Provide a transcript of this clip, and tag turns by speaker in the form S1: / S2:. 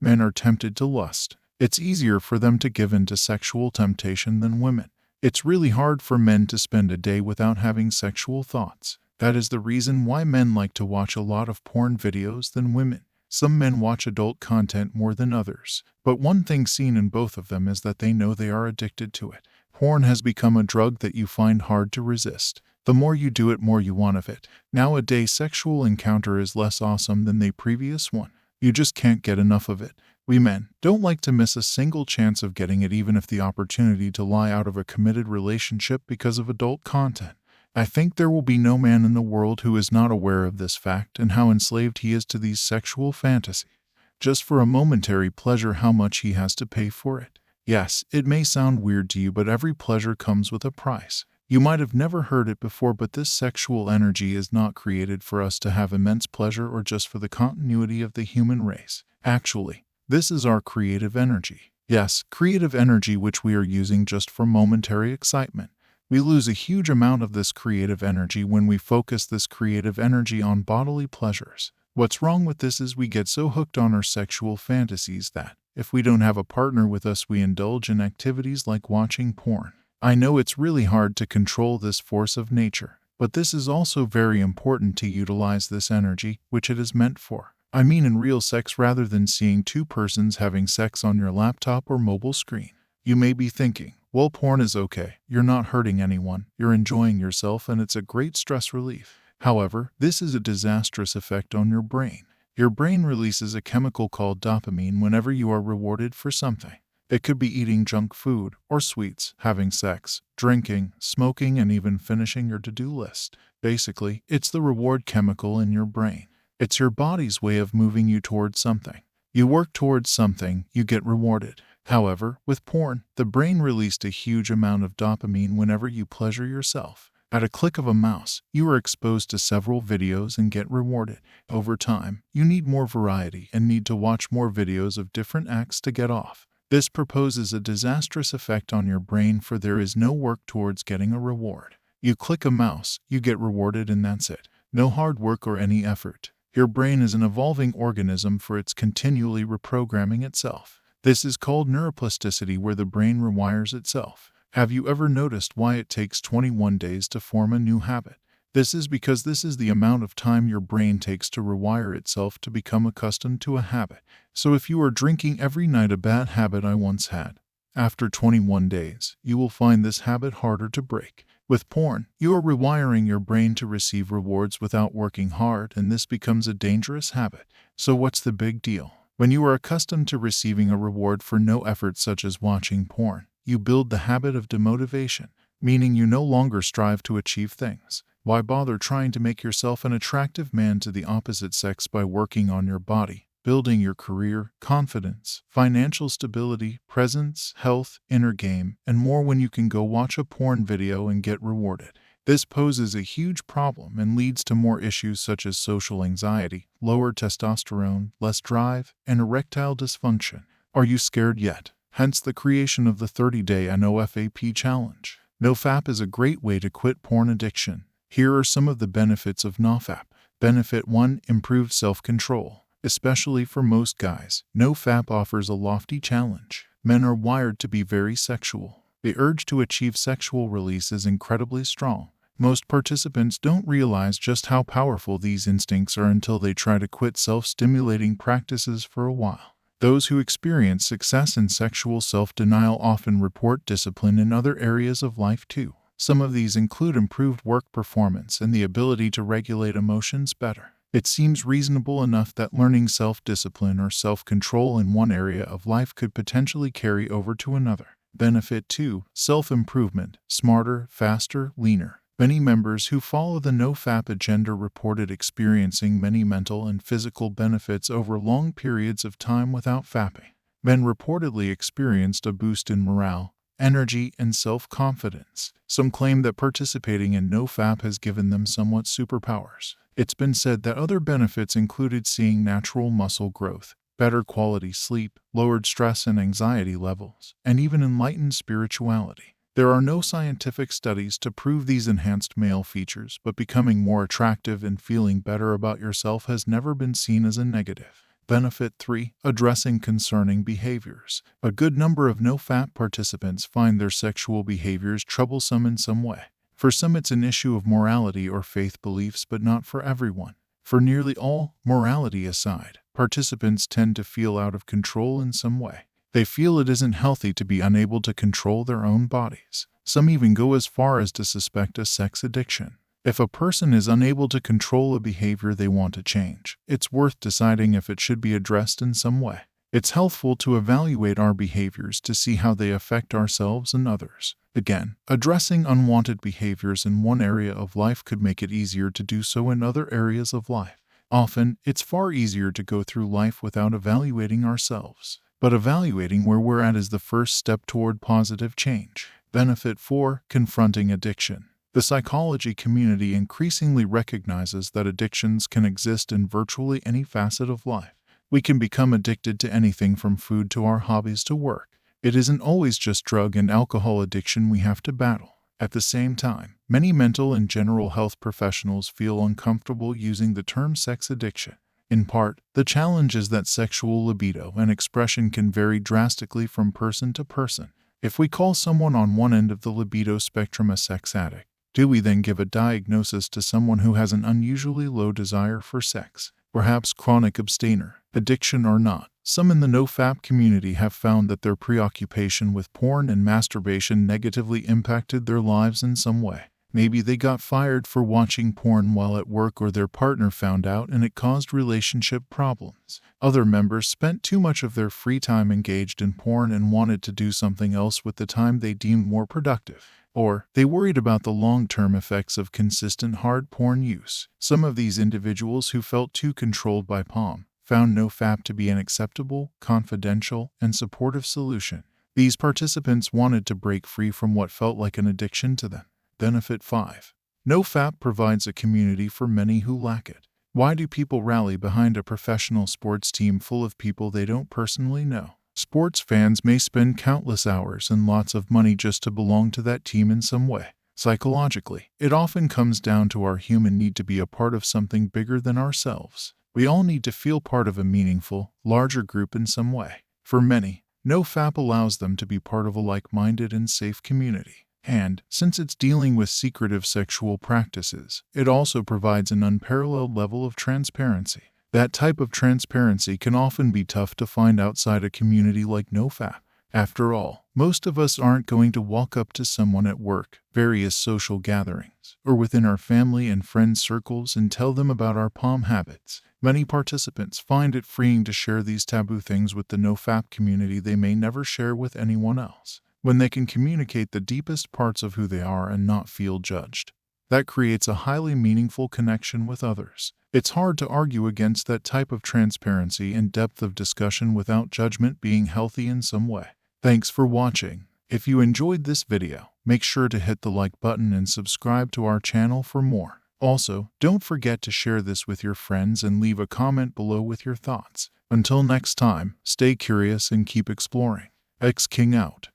S1: Men are tempted to lust. It's easier for them to give in to sexual temptation than women. It's really hard for men to spend a day without having sexual thoughts. That is the reason why men like to watch a lot of porn videos than women. Some men watch adult content more than others, but one thing seen in both of them is that they know they are addicted to it. Porn has become a drug that you find hard to resist. The more you do it, more you want of it. Nowadays, sexual encounter is less awesome than the previous one. You just can't get enough of it. We men don't like to miss a single chance of getting it, even if the opportunity to lie out of a committed relationship because of adult content. I think there will be no man in the world who is not aware of this fact and how enslaved he is to these sexual fantasies. Just for a momentary pleasure, how much he has to pay for it. Yes, it may sound weird to you, but every pleasure comes with a price. You might have never heard it before, but this sexual energy is not created for us to have immense pleasure or just for the continuity of the human race. Actually, this is our creative energy. Yes, creative energy which we are using just for momentary excitement. We lose a huge amount of this creative energy when we focus this creative energy on bodily pleasures. What's wrong with this is we get so hooked on our sexual fantasies that, if we don't have a partner with us, we indulge in activities like watching porn. I know it's really hard to control this force of nature, but this is also very important to utilize this energy, which it is meant for. I mean in real sex rather than seeing two persons having sex on your laptop or mobile screen. You may be thinking, well, porn is okay. You're not hurting anyone. You're enjoying yourself and it's a great stress relief. However, this is a disastrous effect on your brain. Your brain releases a chemical called dopamine whenever you are rewarded for something. It could be eating junk food or sweets, having sex, drinking, smoking, and even finishing your to-do list. Basically, it's the reward chemical in your brain. It's your body's way of moving you towards something. You work towards something, you get rewarded. However, with porn, the brain released a huge amount of dopamine whenever you pleasure yourself. At a click of a mouse, you are exposed to several videos and get rewarded. Over time, you need more variety and need to watch more videos of different acts to get off. This proposes a disastrous effect on your brain, for there is no work towards getting a reward. You click a mouse, you get rewarded, and that's it. No hard work or any effort. Your brain is an evolving organism, for it's continually reprogramming itself. This is called neuroplasticity, where the brain rewires itself. Have you ever noticed why it takes 21 days to form a new habit? This is because this is the amount of time your brain takes to rewire itself to become accustomed to a habit. So if you are drinking every night, a bad habit I once had, after 21 days, you will find this habit harder to break. With porn, you are rewiring your brain to receive rewards without working hard, and this becomes a dangerous habit. So what's the big deal? When you are accustomed to receiving a reward for no effort, such as watching porn, you build the habit of demotivation, meaning you no longer strive to achieve things. Why bother trying to make yourself an attractive man to the opposite sex by working on your body, building your career, confidence, financial stability, presence, health, inner game, and more when you can go watch a porn video and get rewarded? This poses a huge problem and leads to more issues such as social anxiety, lower testosterone, less drive, and erectile dysfunction. Are you scared yet? Hence the creation of the 30-day NOFAP challenge. NoFap is a great way to quit porn addiction. Here are some of the benefits of NoFap. Benefit 1. Improved self-control. Especially for most guys, NoFap offers a lofty challenge. Men are wired to be very sexual. The urge to achieve sexual release is incredibly strong. Most participants don't realize just how powerful these instincts are until they try to quit self-stimulating practices for a while. Those who experience success in sexual self-denial often report discipline in other areas of life too. Some of these include improved work performance and the ability to regulate emotions better. It seems reasonable enough that learning self-discipline or self-control in one area of life could potentially carry over to another. Benefit 2. Self-improvement. Smarter, faster, leaner. Many members who follow the NoFap agenda reported experiencing many mental and physical benefits over long periods of time without fapping. Men reportedly experienced a boost in morale, energy, and self-confidence. Some claim that participating in NoFap has given them somewhat superpowers. It's been said that other benefits included seeing natural muscle growth, better quality sleep, lowered stress and anxiety levels, and even enlightened spirituality. There are no scientific studies to prove these enhanced male features, but becoming more attractive and feeling better about yourself has never been seen as a negative. Benefit 3. Addressing concerning behaviors. A good number of no-fap participants find their sexual behaviors troublesome in some way. For some, it's an issue of morality or faith beliefs, but not for everyone. For nearly all, morality aside, participants tend to feel out of control in some way. They feel it isn't healthy to be unable to control their own bodies. Some even go as far as to suspect a sex addiction. If a person is unable to control a behavior they want to change, it's worth deciding if it should be addressed in some way. It's helpful to evaluate our behaviors to see how they affect ourselves and others. Again, addressing unwanted behaviors in one area of life could make it easier to do so in other areas of life. Often, it's far easier to go through life without evaluating ourselves. But evaluating where we're at is the first step toward positive change. Benefit 4. Confronting addiction. The psychology community increasingly recognizes that addictions can exist in virtually any facet of life. We can become addicted to anything from food to our hobbies to work. It isn't always just drug and alcohol addiction we have to battle. At the same time, many mental and general health professionals feel uncomfortable using the term sex addiction. In part, the challenge is that sexual libido and expression can vary drastically from person to person. If we call someone on one end of the libido spectrum a sex addict, do we then give a diagnosis to someone who has an unusually low desire for sex, perhaps chronic abstainer, addiction or not? Some in the no-fap community have found that their preoccupation with porn and masturbation negatively impacted their lives in some way. Maybe they got fired for watching porn while at work, or their partner found out and it caused relationship problems. Other members spent too much of their free time engaged in porn and wanted to do something else with the time they deemed more productive. Or they worried about the long-term effects of consistent hard porn use. Some of these individuals who felt too controlled by POM found no-fap to be an acceptable, confidential, and supportive solution. These participants wanted to break free from what felt like an addiction to them. Benefit 5. No-fap provides a community for many who lack it. Why do people rally behind a professional sports team full of people they don't personally know? Sports fans may spend countless hours and lots of money just to belong to that team in some way. Psychologically, it often comes down to our human need to be a part of something bigger than ourselves. We all need to feel part of a meaningful, larger group in some way. For many, no-fap allows them to be part of a like-minded and safe community. And, since it's dealing with secretive sexual practices, it also provides an unparalleled level of transparency. That type of transparency can often be tough to find outside a community like no-fap. After all, most of us aren't going to walk up to someone at work, various social gatherings, or within our family and friend circles and tell them about our POM habits. Many participants find it freeing to share these taboo things with the no-fap community they may never share with anyone else. When they can communicate the deepest parts of who they are and not feel judged, that creates a highly meaningful connection with others. It's hard to argue against that type of transparency and depth of discussion without judgment being healthy in some way. Thanks for watching. If you enjoyed this video, make sure to hit the like button and subscribe to our channel for more. Also, don't forget to share this with your friends and leave a comment below with your thoughts. Until next time, stay curious and keep exploring. X King out.